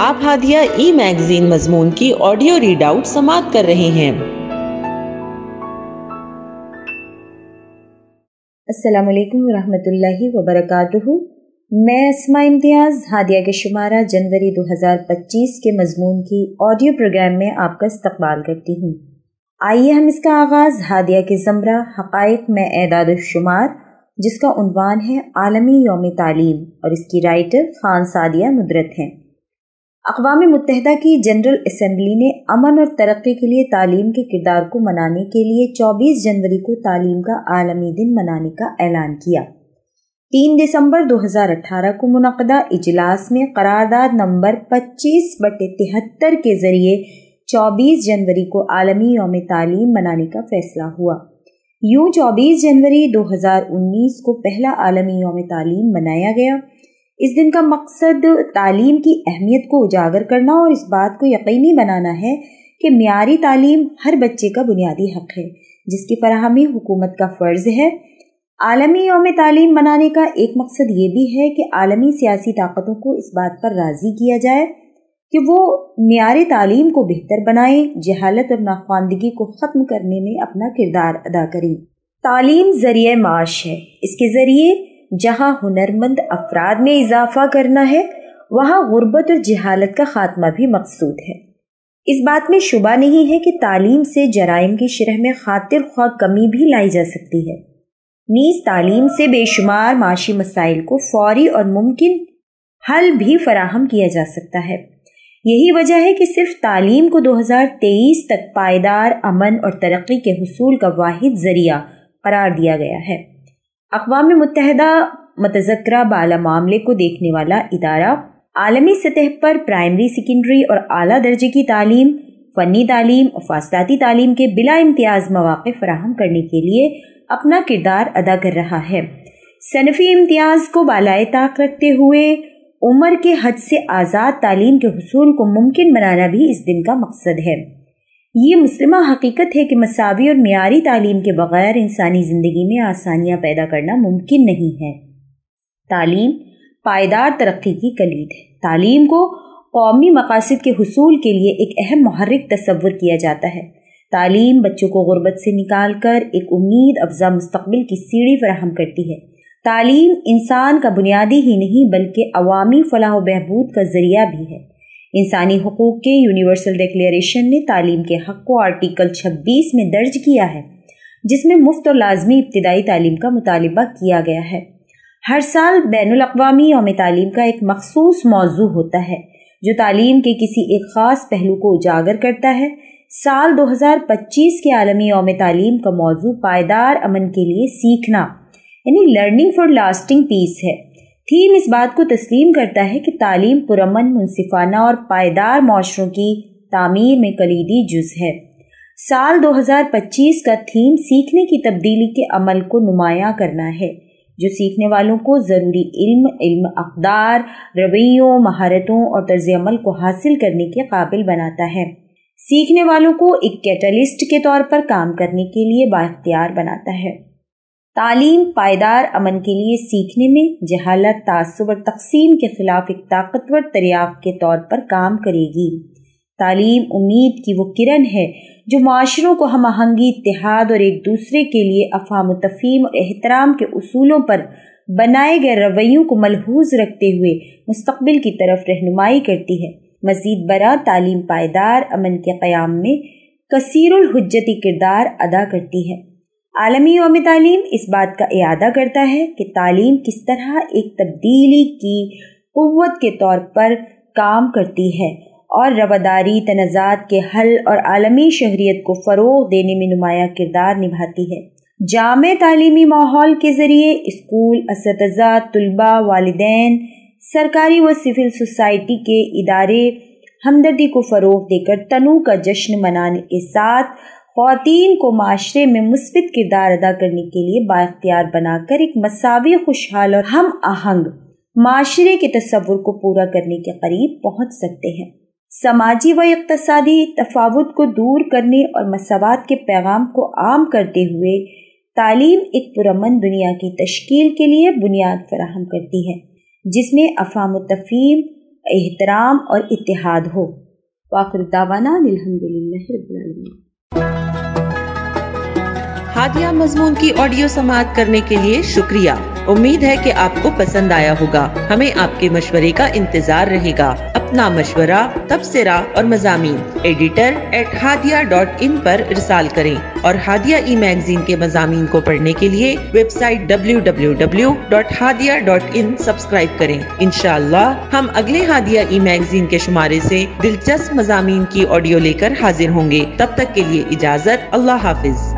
آپ ہادیہ ای میگزین مضمون کی آڈیو ریڈ آؤٹ سماعت کر رہے ہیں۔ السلام علیکم ورحمۃ اللہ وبرکاتہ۔ میں اسماء امتیاز ہادیہ کے شمارہ جنوری 2025 کے مضمون کی آڈیو پروگرام میں آپ کا استقبال کرتی ہوں۔ آئیے ہم اس کا آغاز ہادیہ کے زمرہ حقائق میں اعداد و شمار، جس کا عنوان ہے عالمی یوم تعلیم، اور اس کی رائٹر خان سعدیہ ندرت ہیں۔ اقوام متحدہ کی جنرل اسمبلی نے امن اور ترقی کے لیے تعلیم کے کردار کو منانے کے لیے 24 جنوری کو تعلیم کا عالمی دن منانے کا اعلان کیا۔ 3 دسمبر 2018 کو منعقدہ اجلاس میں قرارداد نمبر 25/73 کے ذریعے 24 جنوری کو عالمی یوم تعلیم منانے کا فیصلہ ہوا۔ یوں 24 جنوری 2019 کو پہلا عالمی یوم تعلیم منایا گیا۔ اس دن کا مقصد تعلیم کی اہمیت کو اجاگر کرنا اور اس بات کو یقینی بنانا ہے کہ معیاری تعلیم ہر بچے کا بنیادی حق ہے، جس کی فراہمی حکومت کا فرض ہے۔ عالمی یوم تعلیم منانے کا ایک مقصد یہ بھی ہے کہ عالمی سیاسی طاقتوں کو اس بات پر راضی کیا جائے کہ وہ معیاری تعلیم کو بہتر بنائیں، جہالت اور ناخواندگی کو ختم کرنے میں اپنا کردار ادا کریں۔ تعلیم ذریعہ معاش ہے۔ اس کے ذریعے جہاں ہنرمند افراد میں اضافہ کرنا ہے، وہاں غربت اور جہالت کا خاتمہ بھی مقصود ہے۔ اس بات میں شبہ نہیں ہے کہ تعلیم سے جرائم کی شرح میں خاطر خواہ کمی بھی لائی جا سکتی ہے۔ نیز تعلیم سے بے شمار معاشی مسائل کو فوری اور ممکن حل بھی فراہم کیا جا سکتا ہے۔ یہی وجہ ہے کہ صرف تعلیم کو 2023 تک پائیدار امن اور ترقی کے حصول کا واحد ذریعہ قرار دیا گیا ہے۔ اقوام متحدہ متذکرہ بالا معاملے کو دیکھنے والا ادارہ عالمی سطح پر پرائمری، سیکنڈری اور اعلیٰ درجے کی تعلیم، فنی تعلیم اور فاصلاتی تعلیم کے بلا امتیاز مواقع فراہم کرنے کے لیے اپنا کردار ادا کر رہا ہے۔ صنفی امتیاز کو بالائے طاق رکھتے ہوئے عمر کے حد سے آزاد تعلیم کے حصول کو ممکن بنانا بھی اس دن کا مقصد ہے۔ یہ مسلمہ حقیقت ہے کہ مساوی اور معیاری تعلیم کے بغیر انسانی زندگی میں آسانیاں پیدا کرنا ممکن نہیں ہے۔ تعلیم پائیدار ترقی کی کلید ہے۔ تعلیم کو قومی مقاصد کے حصول کے لیے ایک اہم محرک تصور کیا جاتا ہے۔ تعلیم بچوں کو غربت سے نکال کر ایک امید افزا مستقبل کی سیڑھی فراہم کرتی ہے۔ تعلیم انسان کا بنیادی ہی نہیں بلکہ عوامی فلاح و بہبود کا ذریعہ بھی ہے۔ انسانی حقوق کے یونیورسل ڈکلیریشن نے تعلیم کے حق کو آرٹیکل 26 میں درج کیا ہے، جس میں مفت اور لازمی ابتدائی تعلیم کا مطالبہ کیا گیا ہے۔ ہر سال بین الاقوامی یوم تعلیم کا ایک مخصوص موضوع ہوتا ہے جو تعلیم کے کسی ایک خاص پہلو کو اجاگر کرتا ہے۔ سال 2025 کے عالمی یوم تعلیم کا موضوع پائیدار امن کے لیے سیکھنا یعنی لرننگ فار لاسٹنگ پیس ہے۔ تھیم اس بات کو تسلیم کرتا ہے کہ تعلیم پرامن، منصفانہ اور پائیدار معاشروں کی تعمیر میں کلیدی جز ہے۔ سال 2025 کا تھیم سیکھنے کی تبدیلی کے عمل کو نمایاں کرنا ہے، جو سیکھنے والوں کو ضروری علم اقدار، رویوں، مہارتوں اور طرز عمل کو حاصل کرنے کے قابل بناتا ہے۔ سیکھنے والوں کو ایک کیٹلسٹ کے طور پر کام کرنے کے لیے بااختیار بناتا ہے۔ تعلیم پائیدار امن کے لیے سیکھنے میں جہالت، تعصب اور تقسیم کے خلاف ایک طاقتور دریافت کے طور پر کام کرے گی۔ تعلیم امید کی وہ کرن ہے جو معاشروں کو ہم آہنگی، اتحاد اور ایک دوسرے کے لیے افہام و تفہیم اور احترام کے اصولوں پر بنائے گئے رویوں کو ملحوظ رکھتے ہوئے مستقبل کی طرف رہنمائی کرتی ہے۔ مزید برآں تعلیم پائیدار امن کے قیام میں کثیر الحجتی کردار ادا کرتی ہے۔ عالمی یوم تعلیم اس بات کا اعادہ کرتا ہے کہ تعلیم کس طرح ایک تبدیلی کی قوت کے طور پر کام کرتی ہے اور رواداری، تنازعات کے حل اور عالمی شہریت کو فروغ دینے میں نمایاں کردار نبھاتی ہے۔ جامع تعلیمی ماحول کے ذریعے اسکول، اساتذہ، طلباء، والدین، سرکاری و سول سوسائٹی کے ادارے ہمدردی کو فروغ دے کر تنوع کا جشن منانے کے ساتھ خواتین کو معاشرے میں مثبت کردار ادا کرنے کے لیے بااختیار بنا کر ایک مساوی، خوشحال اور ہم آہنگ معاشرے کے تصور کو پورا کرنے کے قریب پہنچ سکتے ہیں۔ سماجی و اقتصادی تفاوت کو دور کرنے اور مساوات کے پیغام کو عام کرتے ہوئے تعلیم ایک پرامن دنیا کی تشکیل کے لیے بنیاد فراہم کرتی ہے، جس میں افہام و تفہیم، احترام اور اتحاد ہو۔ وآخر دعوانا الحمدللہ رب العالمین۔ ہادیہ مضمون کی آڈیو سماعت کرنے کے لیے شکریہ۔ امید ہے کہ آپ کو پسند آیا ہوگا۔ ہمیں آپ کے مشورے کا انتظار رہے گا۔ اپنا مشورہ، تبصرہ اور مضامین editor@hadia.in پر ارسال کریں اور ہادیہ ای میگزین کے مضامین کو پڑھنے کے لیے ویب سائٹ www.hadia.in سبسکرائب کریں۔ انشاءاللہ ہم اگلے ہادیہ ای میگزین کے شمارے سے دلچسپ مضامین کی آڈیو لے کر حاضر ہوں گے۔ تب تک کے لیے اجازت، اللہ حافظ۔